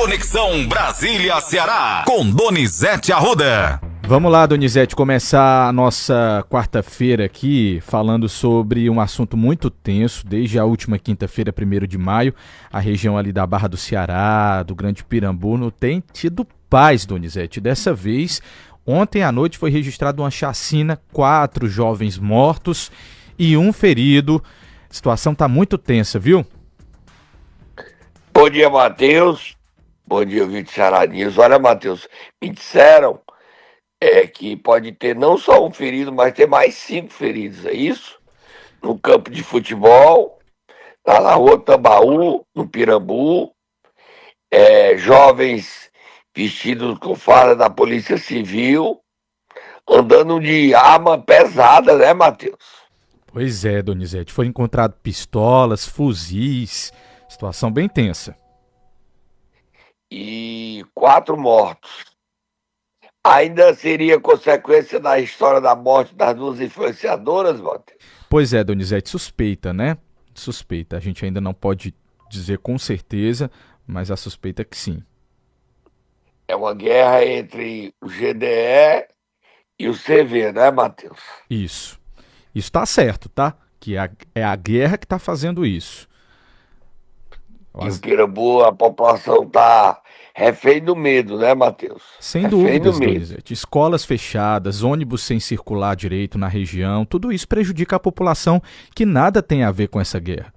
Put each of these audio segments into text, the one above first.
Conexão Brasília-Ceará, com Donizete Arruda. Vamos lá, Donizete, começar a nossa quarta-feira aqui falando sobre um assunto muito tenso. Desde a última quinta-feira, 1º de maio, a região ali da Barra do Ceará, do Grande Pirambu, não tem tido paz, Donizete. Dessa vez, ontem à noite foi registrada uma chacina, 4 jovens mortos e 1 ferido. A situação está muito tensa, viu? Bom dia, Matheus. Bom dia, ouvinte Ceará News. Olha, Matheus, me disseram que pode ter não só 1 ferido, mas ter mais 5 feridos, é isso? No campo de futebol, lá na rua Tambaú, no Pirambu, jovens vestidos com farda da Polícia Civil, andando de arma pesada, né, Matheus? Pois é, Donizete, foram encontradas pistolas, fuzis, situação bem tensa. E 4 mortos. Ainda seria consequência da história da morte das 2 influenciadoras, Matheus? Pois é, Donizete, suspeita, né? Suspeita. A gente ainda não pode dizer com certeza, mas a suspeita é que sim. É uma guerra entre o GDE e o CV, né, Matheus? Isso. Isso tá certo, tá? Que é a guerra que tá fazendo isso. E o Pirambu, a população tá refém do medo, né, Matheus? Sem Refém dúvidas, do medo. Donizete. Escolas fechadas, ônibus sem circular direito na região, tudo isso prejudica a população que nada tem a ver com essa guerra.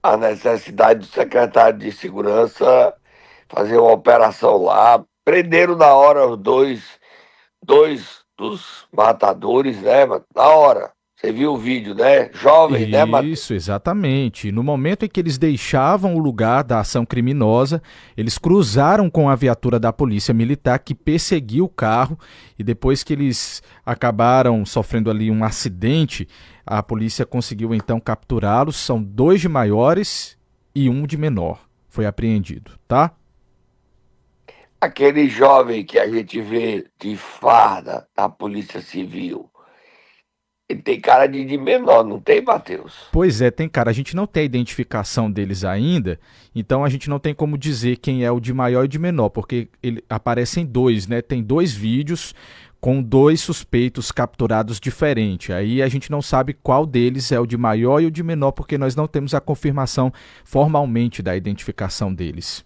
A necessidade do secretário de Segurança fazer uma operação lá. Prenderam na hora os dois dos matadores, né, mano? Na hora. Você viu o vídeo, né? Jovem, né, Matheus? Isso, exatamente. No momento em que eles deixavam o lugar da ação criminosa, eles cruzaram com a viatura da polícia militar que perseguiu o carro e depois que eles acabaram sofrendo ali um acidente, a polícia conseguiu então capturá-los. São 2 de maiores e 1 de menor. Foi apreendido, tá? Aquele jovem que a gente vê de farda da Polícia Civil, ele tem cara de menor, não tem, Matheus? Pois é, tem cara, a gente não tem a identificação deles ainda, então a gente não tem como dizer quem é o de maior e de menor, porque aparecem 2, né? Tem 2 vídeos com 2 suspeitos capturados diferentes. Aí a gente não sabe qual deles é o de maior e o de menor, porque nós não temos a confirmação formalmente da identificação deles.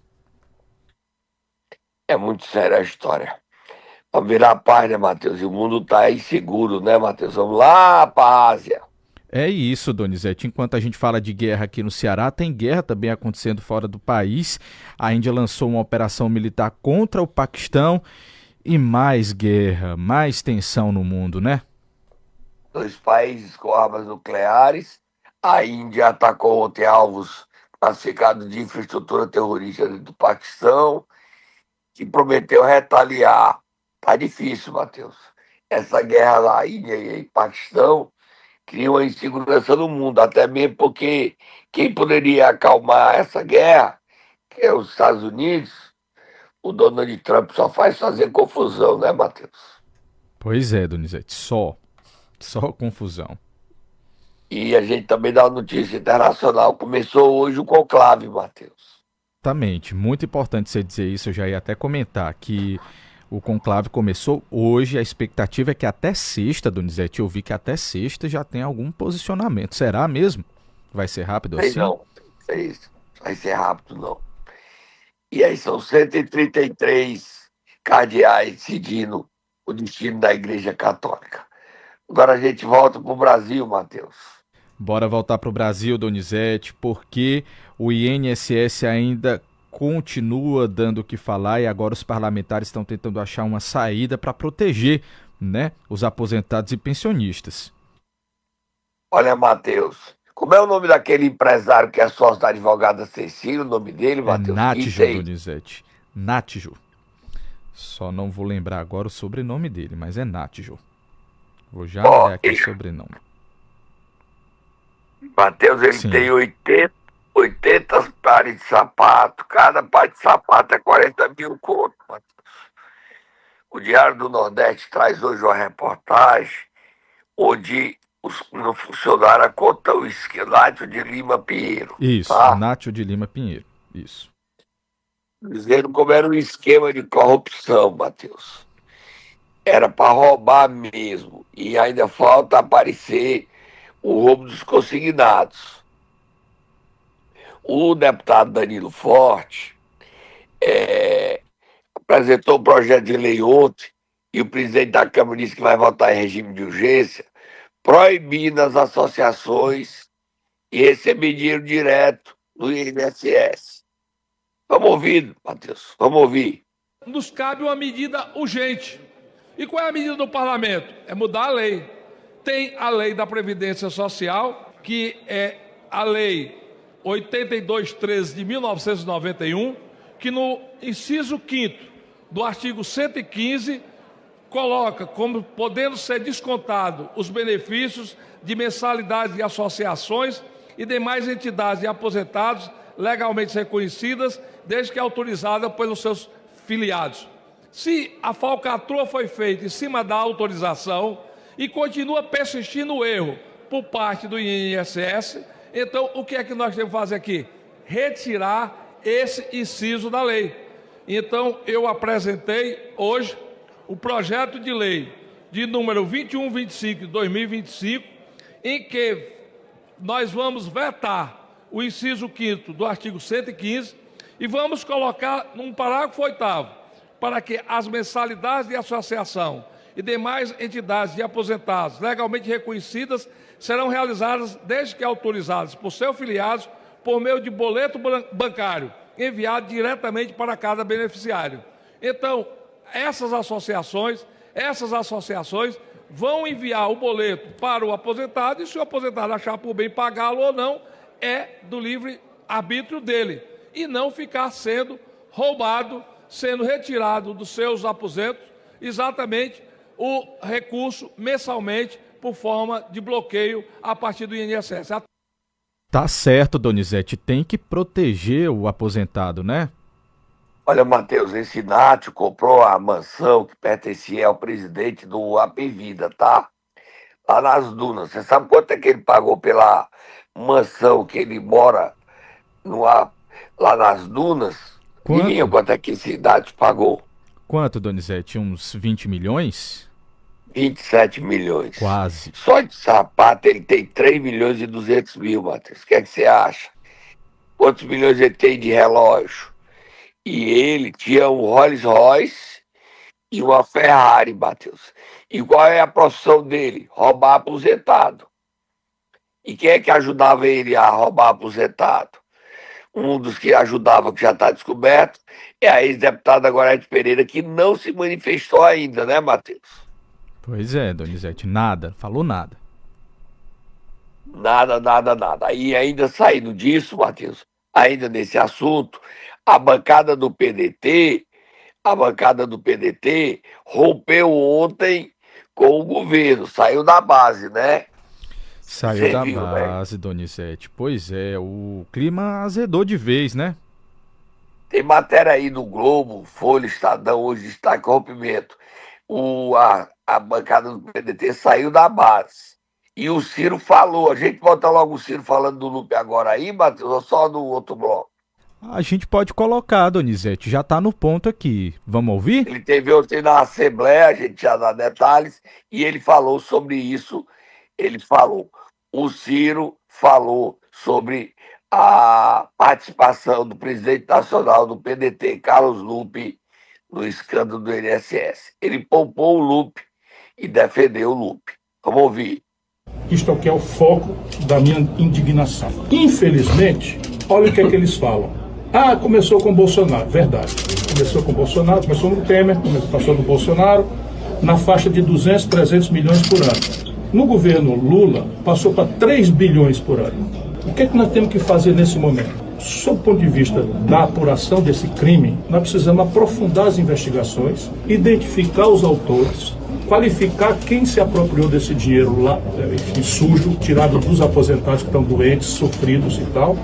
É muito séria a história. Vamos virar paz, né, Matheus? E o mundo tá inseguro, né, Matheus? Vamos lá pra Ásia. É isso, Donizete. Enquanto a gente fala de guerra aqui no Ceará, tem guerra também acontecendo fora do país. A Índia lançou uma operação militar contra o Paquistão e mais guerra, mais tensão no mundo, né? 2 países com armas nucleares. A Índia atacou ontem alvos classificados de infraestrutura terrorista do Paquistão, que prometeu retaliar. Tá difícil, Matheus. Essa guerra lá, Índia e Paquistão, cria uma insegurança no mundo, até mesmo porque quem poderia acalmar essa guerra, que é os Estados Unidos, o Donald Trump só faz fazer confusão, né, Matheus? Pois é, Donizete, só confusão. E a gente também dá uma notícia internacional. Começou hoje o conclave, Matheus. Exatamente, muito importante você dizer isso. Eu já ia até comentar que o conclave começou hoje, a expectativa é que até sexta, Donizete, eu vi que até sexta já tem algum posicionamento. Será mesmo? Vai ser rápido assim? Não, vai ser rápido, não. E aí são 133 cardeais decidindo o destino da Igreja Católica. Agora a gente volta para o Brasil, Matheus. Bora voltar para o Brasil, Donizete, porque o INSS ainda continua dando o que falar e agora os parlamentares estão tentando achar uma saída para proteger, né, os aposentados e pensionistas. Olha, Matheus, como é o nome daquele empresário que é sócio da advogada Cecília, o nome dele, Matheus? Nátijo, Donizete. Nátijo. Só não vou lembrar agora o sobrenome dele, mas é Nátijo. Vou já olhar aqui o sobrenome. Matheus, ele Sim. tem 80 pares de sapato. Cada par de sapato é 40 mil conto, Matheus. O Diário do Nordeste traz hoje uma reportagem onde o funcionário conta o esquelácio de Lima Pinheiro. Isso, tá? Nátio de Lima Pinheiro. Isso. Dizendo como era um esquema de corrupção, Matheus. Era para roubar mesmo. E ainda falta aparecer o roubo dos consignados. O deputado Danilo Forte apresentou um projeto de lei ontem e o presidente da Câmara disse que vai votar em regime de urgência, proibindo as associações e receber dinheiro direto do INSS. Vamos ouvir, Matheus, vamos ouvir. Nos cabe uma medida urgente. E qual é a medida do parlamento? É mudar a lei. Tem a lei da Previdência Social, que é a lei 8213 de 1991, que no inciso 5º do artigo 115 coloca como podendo ser descontado os benefícios de mensalidade de associações e demais entidades de aposentados legalmente reconhecidas, desde que autorizada pelos seus filiados. Se a falcatrua foi feita em cima da autorização e continua persistindo o erro por parte do INSS, então o que é que nós temos que fazer aqui? Retirar esse inciso da lei. Então eu apresentei hoje o projeto de lei de número 2125 de 2025, em que nós vamos vetar o inciso 5º do artigo 115 e vamos colocar num parágrafo 8º para que as mensalidades de associação e demais entidades de aposentados legalmente reconhecidas serão realizadas desde que autorizadas por seus filiados por meio de boleto bancário enviado diretamente para cada beneficiário. Então, essas associações vão enviar o boleto para o aposentado e se o aposentado achar por bem pagá-lo ou não, é do livre arbítrio dele e não ficar sendo roubado, sendo retirado dos seus aposentos exatamente o recurso mensalmente por forma de bloqueio a partir do INSS. Tá certo, Donizete, tem que proteger o aposentado, né? Olha, Matheus, esse Nátio comprou a mansão que pertencia ao presidente do Apivida, tá? Lá nas Dunas. Você sabe quanto é que ele pagou pela mansão que ele mora lá nas Dunas? Quanto? Quanto é que esse Nátio pagou? Quanto, Donizete? Uns 20 milhões? 27 milhões. Quase. Só de sapato ele tem 3 milhões e 200 mil, Matheus. O que é que você acha? Quantos milhões ele tem de relógio? E ele tinha um Rolls Royce e uma Ferrari, Matheus. E qual é a profissão dele? Roubar aposentado. E quem é que ajudava ele a roubar aposentado? Um dos que ajudava, que já está descoberto, é a ex-deputada Gorete Pereira, que não se manifestou ainda, né, Matheus? Pois é, Donizete, nada, falou nada. Nada. E ainda saindo disso, Matheus, ainda nesse assunto, a bancada do PDT rompeu ontem com o governo, saiu da base, né? Saiu da base, né? Donizete. Pois é, o clima azedou de vez, né? Tem matéria aí no Globo, Folha, Estadão, hoje destaque rompimento. A bancada do PDT saiu da base. E o Ciro falou, a gente bota logo o Ciro falando do Lupe agora aí, Matheus, ou só no outro bloco? A gente pode colocar, Donizete, já tá no ponto aqui. Vamos ouvir? Ele teve ontem na Assembleia, a gente já dá detalhes, e ele falou sobre isso. O Ciro falou sobre a participação do presidente nacional do PDT, Carlos Lupe, no escândalo do INSS. Ele poupou o Lupe e defendeu o Lupe. Vamos ouvir. Isto aqui é o foco da minha indignação. Infelizmente, olha o que é que eles falam. Começou com o Bolsonaro. Verdade. Começou com o Bolsonaro, começou no Temer, passou no Bolsonaro, na faixa de 200, 300 milhões por ano. No governo Lula, passou para 3 bilhões por ano. O que é que nós temos que fazer nesse momento? Sob o ponto de vista da apuração desse crime, nós precisamos aprofundar as investigações, identificar os autores, qualificar quem se apropriou desse dinheiro lá, enfim, sujo, tirado dos aposentados que estão doentes, sofridos e tal,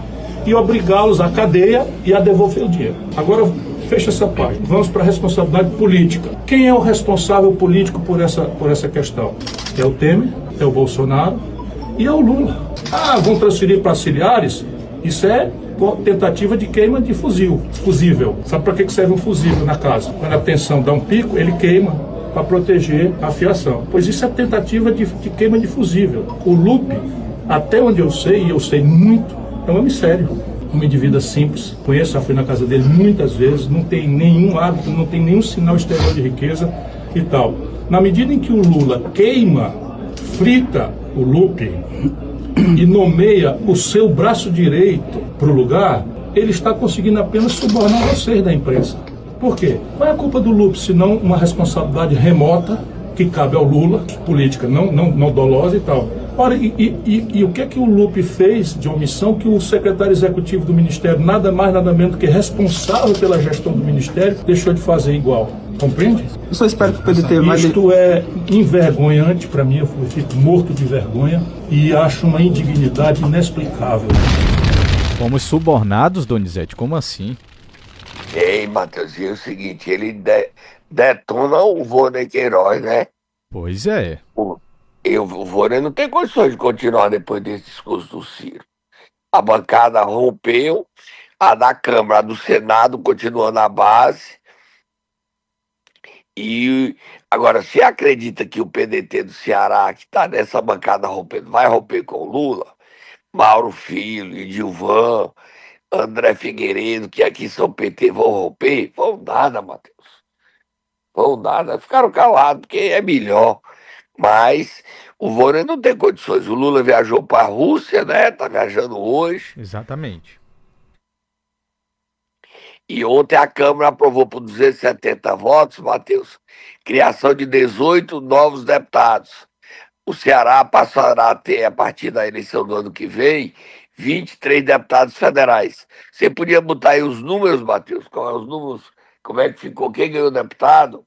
e obrigá-los à cadeia e a devolver o dinheiro. Agora, fecha essa página. Vamos para a responsabilidade política. Quem é o responsável político por essa questão? É o Temer, é o Bolsonaro e é o Lula. Vão transferir para auxiliares? Isso é tentativa de queima de fusível. Sabe para que serve um fusível na casa? Quando a tensão dá um pico, ele queima para proteger a fiação. Pois isso é tentativa de queima de fusível. O loop, até onde eu sei, e eu sei muito, é um homem sério. Um homem de vida simples. Conheço, já fui na casa dele muitas vezes, não tem nenhum hábito, não tem nenhum sinal exterior de riqueza e tal. Na medida em que o Lula queima, frita o loop e nomeia o seu braço direito para o lugar, ele está conseguindo apenas subornar vocês da imprensa. Por quê? Qual é a culpa do Lupe, se não uma responsabilidade remota que cabe ao Lula, política não dolosa e tal. Ora, e o que é que o Lupe fez de omissão que o secretário executivo do Ministério, nada mais, nada menos do que responsável pela gestão do Ministério, deixou de fazer igual? Compreende? Eu só espero que o PDT vai... Isto é envergonhante para mim, eu fico morto de vergonha e acho uma indignidade inexplicável. Fomos subornados, Donizete? Como assim? Ei, Matheus, e é o seguinte, ele detona o Vônei Queiroz, né? Pois é. O Vônei não tem condições de continuar depois desse discurso do Ciro. A bancada rompeu, a da Câmara, a do Senado continua na base. E agora, se acredita que o PDT do Ceará, que está nessa bancada rompendo, vai romper com o Lula, Mauro Filho, Edilvan, André Figueiredo, que aqui são PT, vão romper? Vão nada, Matheus. Vão nada. Ficaram calados, porque é melhor. Mas o Vônei não tem condições. O Lula viajou para a Rússia, né? Tá viajando hoje. Exatamente. E ontem a Câmara aprovou por 270 votos, Matheus, criação de 18 novos deputados. O Ceará passará a ter, a partir da eleição do ano que vem, 23 deputados federais. Você podia botar aí os números, Matheus? Qual é os números? Como é que ficou? Quem ganhou deputado?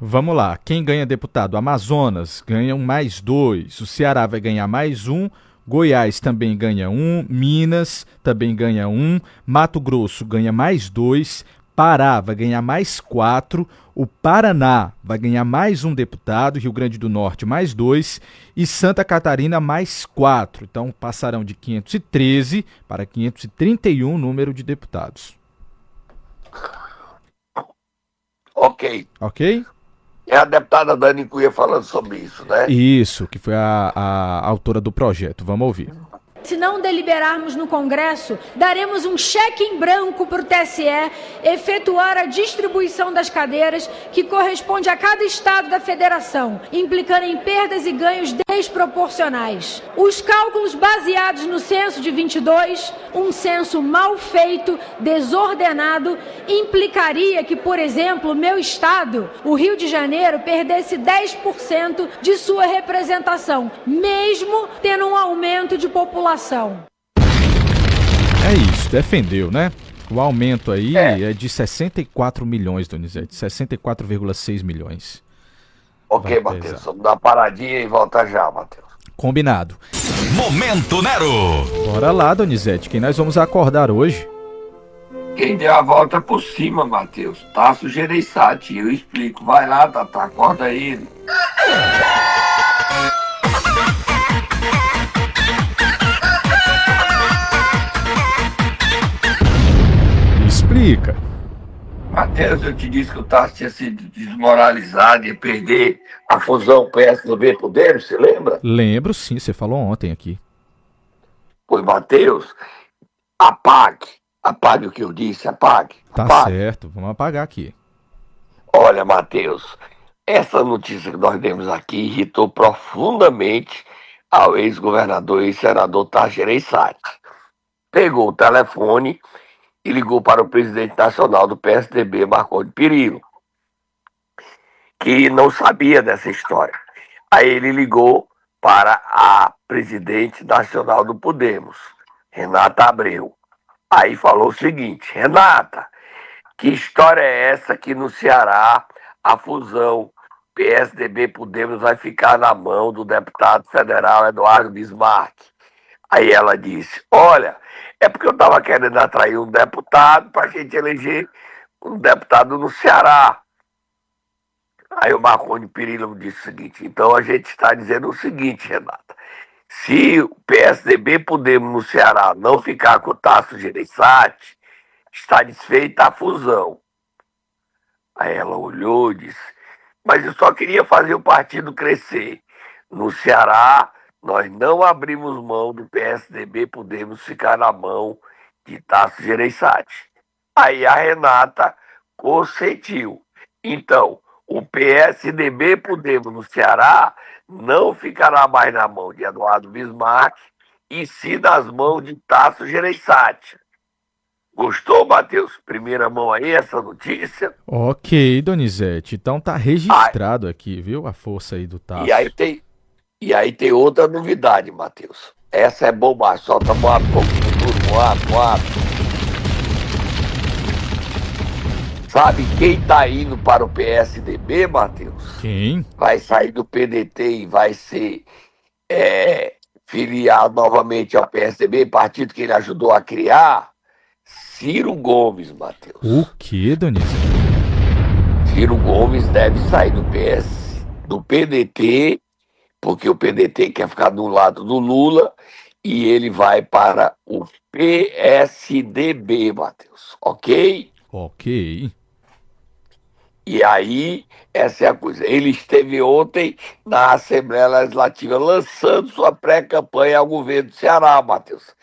Vamos lá. Quem ganha deputado? Amazonas ganha mais 2. O Ceará vai ganhar mais 1. Goiás também ganha 1. Minas também ganha 1. Mato Grosso ganha mais 2. Pará vai ganhar mais 4. O Paraná vai ganhar mais 1 deputado, Rio Grande do Norte mais 2 e Santa Catarina mais 4. Então passarão de 513 para 531 número de deputados. Ok. Ok? É a deputada Dani Cunha falando sobre isso, né? Isso, que foi a autora do projeto. Vamos ouvir. Se não deliberarmos no Congresso, daremos um cheque em branco para o TSE efetuar a distribuição das cadeiras que corresponde a cada estado da federação, implicando em perdas e ganhos desproporcionais. Os cálculos baseados no censo de 22, um censo mal feito, desordenado, implicaria que, por exemplo, meu estado, o Rio de Janeiro, perdesse 10% de sua representação, mesmo tendo um aumento de população. É isso, defendeu, né? O aumento aí é de 64 milhões, Donizete, 64,6 milhões. Ok, Matheus, vamos dar uma paradinha e volta já, Matheus. Combinado. Momento Nero. Bora lá, Donizete, quem nós vamos acordar hoje? Quem deu a volta por cima, Matheus? Tasso Gereissati, eu explico. Vai lá, Tata, acorda ele. Explica. Matheus, eu te disse que o Tasso tinha sido desmoralizado e ia perder a fusão PSDB-Podemos, você lembra? Lembro sim, você falou ontem aqui. Pois, Matheus, apague o que eu disse, apague. Tá certo, vamos apagar aqui. Olha, Matheus, essa notícia que nós demos aqui irritou profundamente ao ex-governador e senador Tasso Gereissati. Pegou o telefone e ligou para o presidente nacional do PSDB, Marconi Perillo, que não sabia dessa história. Aí ele ligou para a presidente nacional do Podemos, Renata Abreu. Aí falou o seguinte: Renata, que história é essa que no Ceará a fusão PSDB-Podemos vai ficar na mão do deputado federal Eduardo Bismarck? Aí ela disse: olha, é porque eu estava querendo atrair um deputado para a gente eleger um deputado no Ceará. Aí o Marconi Perillo disse o seguinte: então a gente está dizendo o seguinte, Renata, Se o PSDB Podemos no Ceará não ficar com o Tasso Gereissati, está desfeita a fusão. Aí ela olhou e disse, mas eu só queria fazer o partido crescer. No Ceará, nós não abrimos mão do PSDB Podemos ficar na mão de Tasso Gereissati. Aí a Renata consentiu. Então, o PSDB Podemos no Ceará não ficará mais na mão de Eduardo Bismarck e sim nas mãos de Tasso Gereissati. Gostou, Matheus? Primeira mão aí, essa notícia. Ok, Donizete. Então tá registrado aqui, viu? A força aí do Tasso. E aí tem outra novidade, Matheus. Essa é bobagem. Solta Moab, Moab. Sabe quem tá indo para o PSDB, Matheus? Quem? Vai sair do PDT e vai ser filiado novamente ao PSDB, partido que ele ajudou a criar. Ciro Gomes, Matheus. O que, Donizete? Ciro Gomes deve sair do PDT, porque o PDT quer ficar do lado do Lula, e ele vai para o PSDB, Matheus. Ok? Ok. E aí, essa é a coisa. Ele esteve ontem na Assembleia Legislativa lançando sua pré-campanha ao governo do Ceará, Matheus.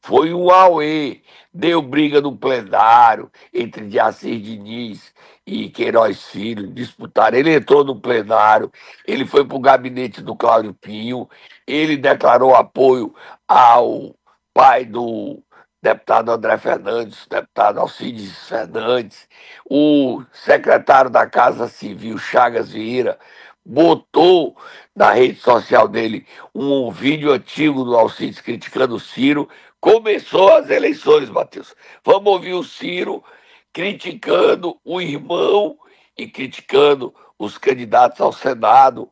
Foi um auê, deu briga no plenário entre Diacir Diniz e Queiroz Filho, disputaram. Ele entrou no plenário, ele foi para o gabinete do Cláudio Pinho, ele declarou apoio ao pai do deputado André Fernandes, deputado Alcides Fernandes, o secretário da Casa Civil, Chagas Vieira, botou na rede social dele um vídeo antigo do Alcides criticando o Ciro. Começou as eleições, Matheus. Vamos ouvir o Ciro criticando o irmão e criticando os candidatos ao Senado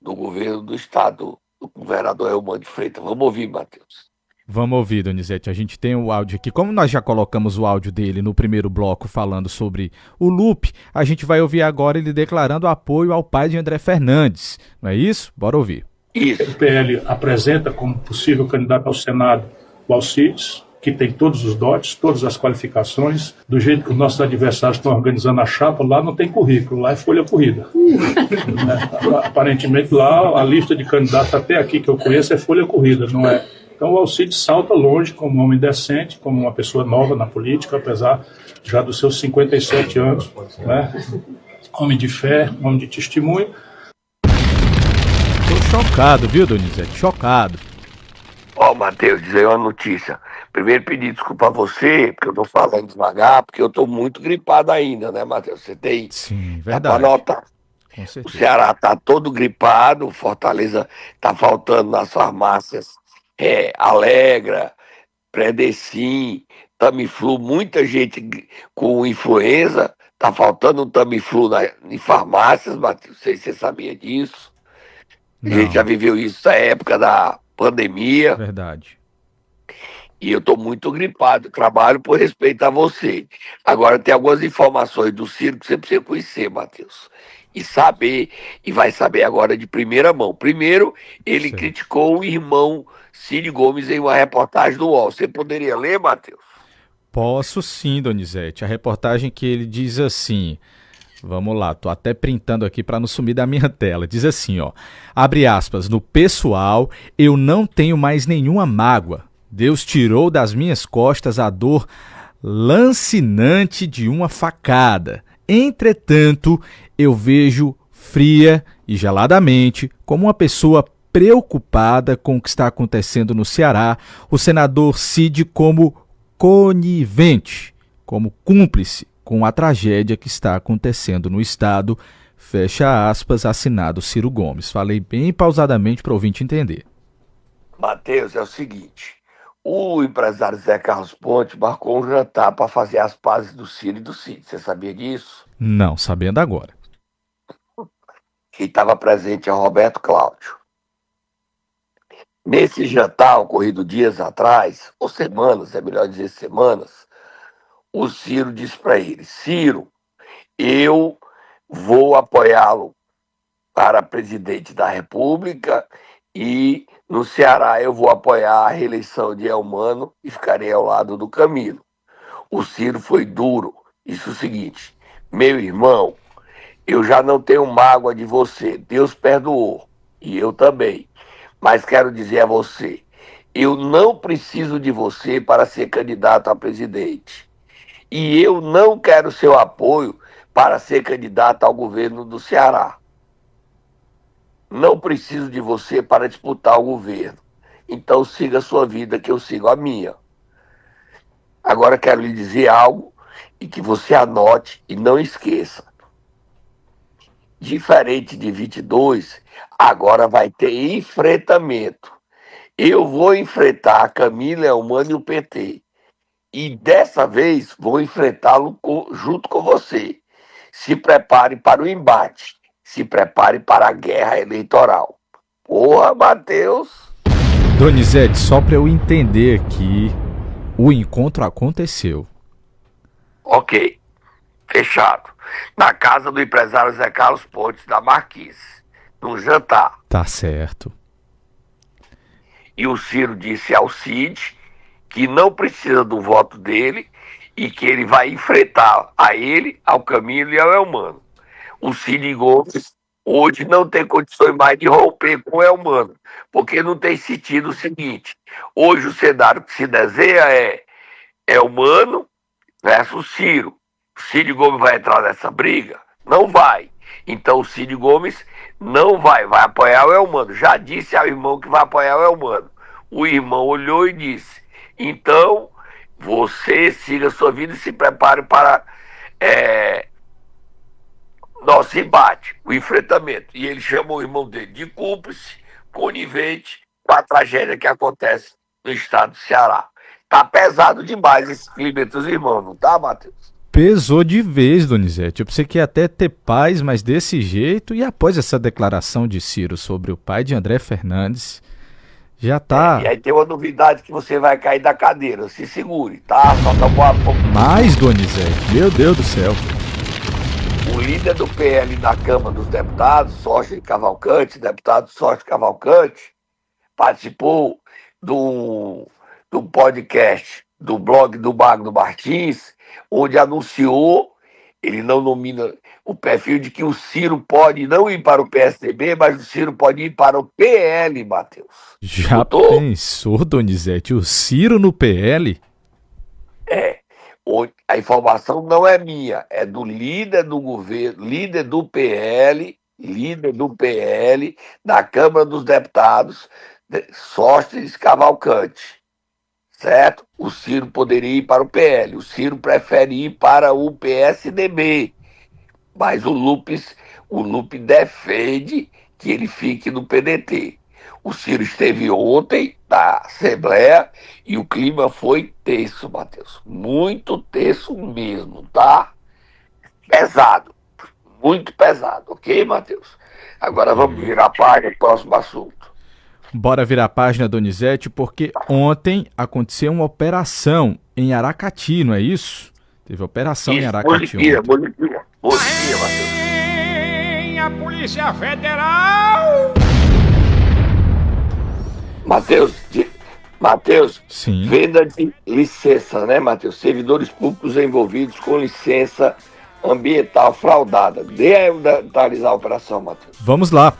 do governo do estado, do governador Elmano de Freitas. Vamos ouvir, Matheus. Vamos ouvir, Donizete. A gente tem o áudio aqui. Como nós já colocamos o áudio dele no primeiro bloco falando sobre o Lupe, a gente vai ouvir agora ele declarando apoio ao pai de André Fernandes. Não é isso? Bora ouvir. Isso. O PL apresenta como possível candidato ao Senado o Alcides, que tem todos os dotes, todas as qualificações. Do jeito que os nossos adversários estão organizando a chapa, lá não tem currículo, lá é folha corrida. Aparentemente lá a lista de candidatos até aqui que eu conheço é folha corrida, não é? Então o Alcides salta longe como um homem decente, como uma pessoa nova na política, apesar já dos seus 57 anos, né? Homem de fé, homem de testemunho. Tô chocado, viu, Donizete? Chocado. Ó, Matheus, dizer uma notícia. Primeiro pedir desculpa a você, porque eu tô falando devagar, porque eu tô muito gripado ainda, né, Matheus? Você tem... Sim, Dá verdade. pra notar. Com O certeza. Ceará tá todo gripado, o Fortaleza tá faltando nas farmácias Alegra, Predecim, Tamiflu, muita gente com influenza, tá faltando um Tamiflu em farmácias, Matheus, não sei se você sabia disso. A Não, gente já viveu isso na época da pandemia, verdade. e eu tô muito gripado, trabalho por respeito a você. Agora tem algumas informações do Ciro que você precisa conhecer, Matheus. E saber, e vai saber agora de primeira mão. Primeiro, ele Sei. criticou o irmão Ciro Gomes em uma reportagem do UOL. Você poderia ler, Matheus? Posso sim, Donizete. A reportagem que ele diz assim... Vamos lá, tô até printando aqui para não sumir da minha tela. Diz assim, ó. Abre aspas. No pessoal, eu não tenho mais nenhuma mágoa. Deus tirou das minhas costas a dor lancinante de uma facada. Entretanto, eu vejo fria e geladamente, como uma pessoa preocupada com o que está acontecendo no Ceará, o senador Cid como conivente, como cúmplice com a tragédia que está acontecendo no estado, fecha aspas, assinado Ciro Gomes. Falei bem pausadamente para o ouvinte entender. Matheus, é o seguinte. O empresário Zé Carlos Ponte marcou um jantar para fazer as pazes do Ciro e do Cid. Você sabia disso? Não, sabendo agora. Quem estava presente é o Roberto Cláudio. Nesse jantar ocorrido dias atrás, ou semanas, é melhor dizer semanas, o Ciro disse para ele: Ciro, eu vou apoiá-lo para presidente da República e No Ceará, eu vou apoiar a reeleição de Elmano e ficarei ao lado do Camilo. O Ciro foi duro. Isso é o seguinte, meu irmão, eu já não tenho mágoa de você. Deus perdoou. E eu também. Mas quero dizer a você, eu não preciso de você para ser candidato a presidente. E eu não quero seu apoio para ser candidato ao governo do Ceará. Não preciso de você para disputar o governo. Então siga a sua vida, que eu sigo a minha. Agora quero lhe dizer algo e que você anote e não esqueça. Diferente de 22, agora vai ter enfrentamento. Eu vou enfrentar a Camila, Elmano e o PT. E dessa vez vou enfrentá-lo junto com você. Se prepare para o embate. Se prepare para a guerra eleitoral. Porra, Matheus! Donizete, só para eu entender aqui, o encontro aconteceu. Ok, fechado. Na casa do empresário Zé Carlos Pontes da Marquise, num jantar. Tá certo. E o Ciro disse ao Cid que não precisa do voto dele e que ele vai enfrentar a ele, ao Camilo e ao Elmano. O Cid Gomes hoje não tem condições mais de romper com o Elmano, porque não tem sentido o seguinte, hoje o cenário que se desenha é Elmano versus Ciro. O Cid Gomes vai entrar nessa briga? Não vai. Então o Cid Gomes não vai apoiar o Elmano. Já disse ao irmão que vai apoiar o Elmano. O irmão olhou e disse, então você siga a sua vida e se prepare para nosso embate, o enfrentamento. E ele chamou o irmão dele de cúmplice, conivente com a tragédia que acontece no estado do Ceará. Tá pesado demais esse clima entre os irmãos, não tá, Matheus? Pesou de vez, Donizete. Eu pensei que ia até ter paz, mas desse jeito, e após essa declaração de Ciro sobre o pai de André Fernandes, já tá... E aí tem uma novidade que você vai cair da cadeira, se segure, tá? Só tá pouco. Mais, Donizete, meu Deus do céu. O líder do PL da Câmara dos Deputados, Sócio Cavalcante, deputado Sócio Cavalcante, participou do podcast do blog do Magno Martins, onde anunciou, ele não nomina o perfil de que o Ciro pode não ir para o PSDB, mas o Ciro pode ir para o PL, Matheus. Já Escutou? pensou, Donizete, o Ciro no PL? A informação não é minha, é do líder do governo, líder do PL, da Câmara dos Deputados, Sóstenes Cavalcante, certo? O Ciro poderia ir para o PL, o Ciro prefere ir para o PSDB, mas o Lupe defende que ele fique no PDT. O Ciro esteve ontem na Assembleia e o clima foi tenso, Matheus. Muito tenso mesmo, tá? Pesado. Muito pesado, ok, Matheus? Agora vamos virar a página, próximo assunto. Bora virar a página, Donizete, porque ontem aconteceu uma operação em Aracati, não é isso? Teve operação em Aracati ontem. Bom dia, Matheus. A Polícia Federal! Matheus, Sim. Venda de licença, né, Matheus? Servidores públicos envolvidos com licença ambiental fraudada. Dê aí detalhar a operação, Matheus. Vamos lá.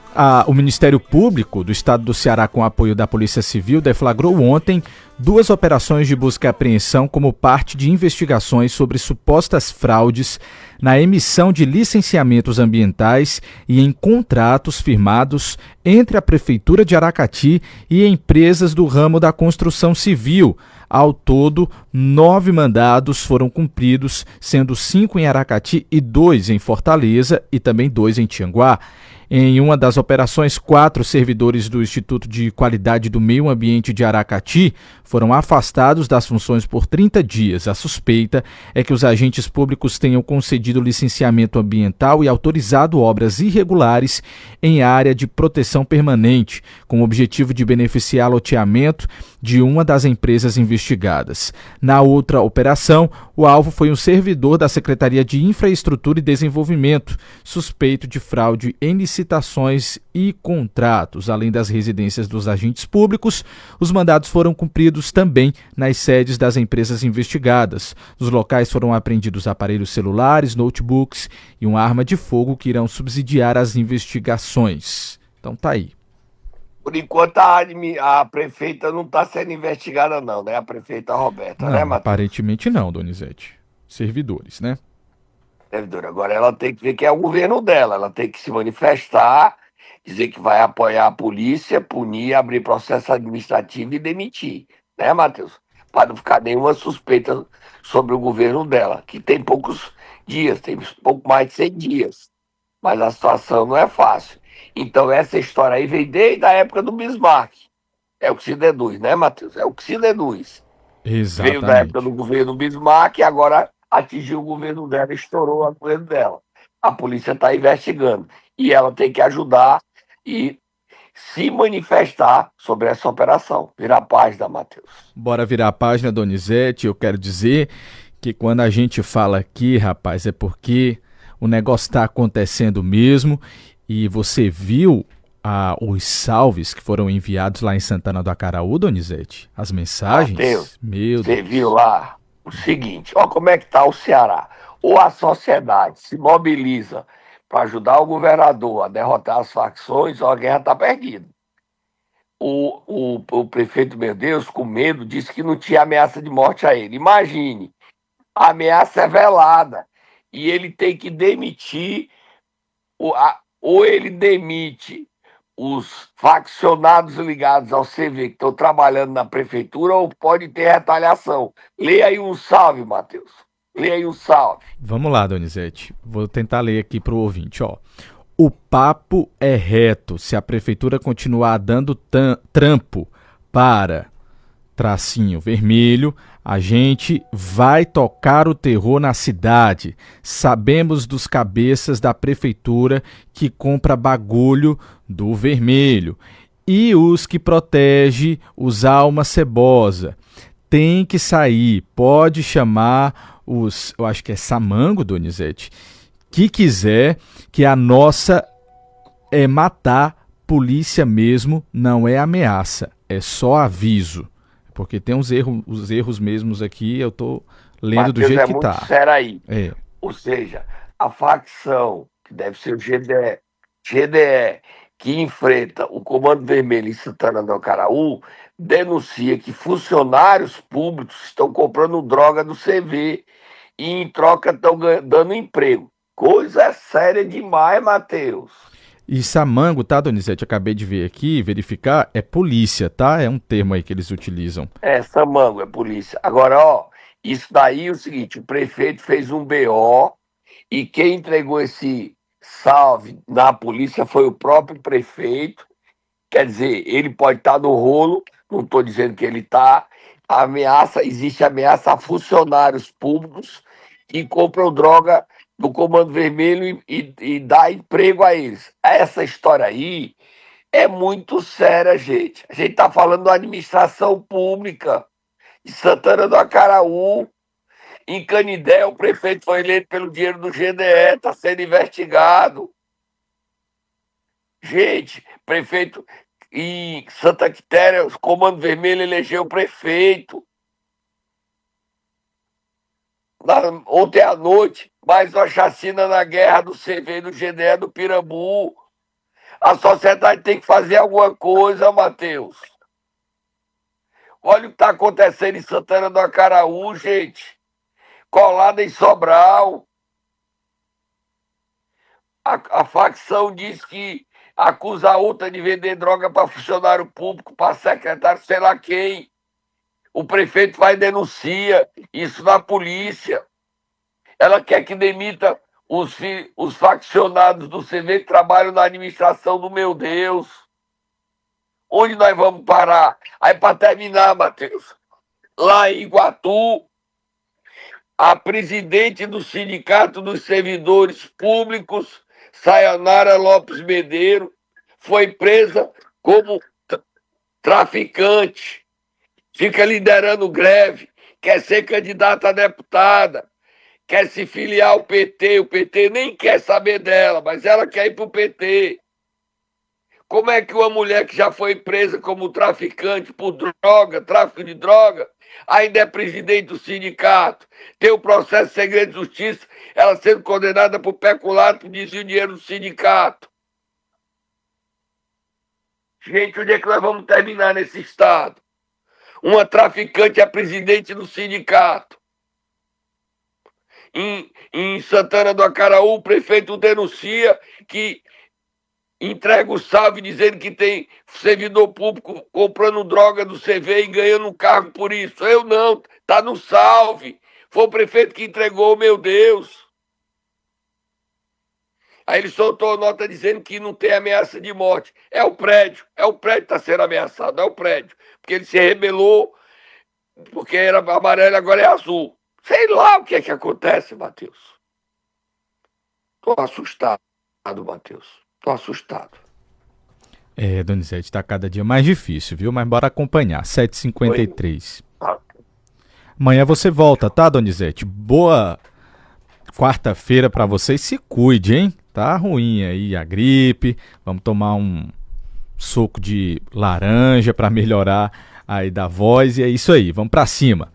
O Ministério Público do Estado do Ceará, com apoio da Polícia Civil, deflagrou ontem 2 operações de busca e apreensão como parte de investigações sobre supostas fraudes na emissão de licenciamentos ambientais e em contratos firmados entre a Prefeitura de Aracati e empresas do ramo da construção civil. Ao todo, 9 mandados foram cumpridos, sendo 5 em Aracati e 2 em Fortaleza e também 2 em Tianguá. Em uma das operações, 4 servidores do Instituto de Qualidade do Meio Ambiente de Aracati foram afastados das funções por 30 dias. A suspeita é que os agentes públicos tenham concedido licenciamento ambiental e autorizado obras irregulares em área de proteção permanente, com o objetivo de beneficiar loteamento de uma das empresas investigadas. Na outra operação, o alvo foi um servidor da Secretaria de Infraestrutura e Desenvolvimento, suspeito de fraude em licitação licitações e contratos. Além das residências dos agentes públicos, os mandados foram cumpridos também nas sedes das empresas investigadas. Nos locais foram apreendidos aparelhos celulares, notebooks e uma arma de fogo que irão subsidiar as investigações. Então tá aí. Por enquanto, a prefeita não está sendo investigada, não, né? A prefeita Roberta, Não, né, Matheus? aparentemente não, Donizete. Servidores, né? Servidora. Agora ela tem que ver que é o governo dela. Ela tem que se manifestar, dizer que vai apoiar a polícia, punir, abrir processo administrativo e demitir, né, Matheus? Para não ficar nenhuma suspeita sobre o governo dela, que tem poucos dias, tem pouco mais de 100 dias. Mas a situação não é fácil. Então essa história aí vem desde a época do Bismarck. É o que se deduz, né, Matheus? É o que se deduz. Exatamente. Veio da época do governo Bismarck e agora atingiu o governo dela, estourou o governo dela. A polícia está investigando. E ela tem que ajudar e se manifestar sobre essa operação. Virar a página, Matheus. Bora virar a página, Donizete. Eu quero dizer que quando a gente fala aqui, rapaz, é porque o negócio está acontecendo mesmo. E você viu os salves que foram enviados lá em Santana do Acaraú, Donizete? As mensagens? Mateus, Meu você Deus. viu lá o seguinte, ó como é que está o Ceará. Ou a sociedade se mobiliza para ajudar o governador a derrotar as facções, ou a guerra está perdida. O prefeito Medeiros, com medo, disse que não tinha ameaça de morte a ele. Imagine, a ameaça é velada e ele tem que demitir ou ele demite os faccionados ligados ao CV que estão trabalhando na prefeitura, ou pode ter retaliação. Leia aí um salve, Matheus. Leia aí um salve. Vamos lá, Donizete. Vou tentar ler aqui para o ouvinte, ó. O papo é reto. Se a prefeitura continuar dando trampo para tracinho vermelho, a gente vai tocar o terror na cidade. Sabemos dos cabeças da prefeitura que compra bagulho do vermelho. E os que protege os alma cebosa. Tem que sair. Pode chamar os... Eu acho que é Samango, Donizete. Que quiser, que a nossa é matar polícia mesmo, não é ameaça. É só aviso. Porque tem os erros mesmos aqui, eu tô lendo Mateus, do jeito que muito tá. sério aí. É. Ou seja, a facção, que deve ser o GDE, que enfrenta o Comando Vermelho em Santana do Acaraú, denuncia que funcionários públicos estão comprando droga do CV e em troca estão dando emprego. Coisa séria demais, Matheus. E Samango, tá, Donizete? Acabei de ver aqui, verificar, é polícia, tá? É um termo aí que eles utilizam. É, Samango, é polícia. Agora, ó, isso daí é o seguinte, o prefeito fez um BO e quem entregou esse salve na polícia foi o próprio prefeito. Quer dizer, ele pode estar no rolo, não estou dizendo que ele está. Existe ameaça a funcionários públicos que compram droga do Comando Vermelho e dá emprego a eles. Essa história aí é muito séria, gente. A gente está falando da administração pública de Santana do Acaraú. Em Canindé, o prefeito foi eleito pelo dinheiro do GDE, está sendo investigado. Gente, prefeito em Santa Quitéria, o Comando Vermelho elegeu o prefeito. Ontem à noite, mais uma chacina na guerra do CV e do GDE do Pirambu. A sociedade tem que fazer alguma coisa, Matheus. Olha o que está acontecendo em Santana do Acaraú, gente. Colada em Sobral. A facção diz que acusa a outra de vender droga para funcionário público, para secretário, sei lá quem. O prefeito vai e denuncia isso na polícia. Ela quer que demita os faccionados do CV que trabalham na administração do meu Deus. Onde nós vamos parar? Aí, para terminar, Matheus, lá em Iguatu, a presidente do Sindicato dos Servidores Públicos, Sayonara Lopes Medeiro, foi presa como traficante. Fica liderando greve, quer ser candidata a deputada, quer se filiar ao PT, o PT nem quer saber dela, mas ela quer ir para o PT. Como é que uma mulher que já foi presa como traficante por droga, tráfico de droga, ainda é presidente do sindicato, tem o processo de segredo de justiça, ela sendo condenada por peculato, por desvio de dinheiro do sindicato? Gente, onde é que nós vamos terminar nesse estado? Uma traficante é presidente do sindicato. Em Santana do Acaraú, o prefeito denuncia que entrega o salve dizendo que tem servidor público comprando droga do CV e ganhando um cargo por isso. Eu não, tá no salve. Foi o prefeito que entregou, meu Deus. Aí ele soltou a nota dizendo que não tem ameaça de morte. É o prédio que está sendo ameaçado, é o prédio. Porque ele se rebelou, porque era amarelo, agora é azul. Sei lá o que é que acontece, Matheus. Tô assustado, Matheus. Tô assustado. Donizete, tá cada dia mais difícil, viu? Mas bora acompanhar. 7h53. Amanhã você volta, tá, Donizete? Boa quarta-feira pra vocês. Se cuide, hein? Tá ruim aí a gripe. Vamos tomar um suco de laranja pra melhorar aí da voz. E é isso aí. Vamos pra cima.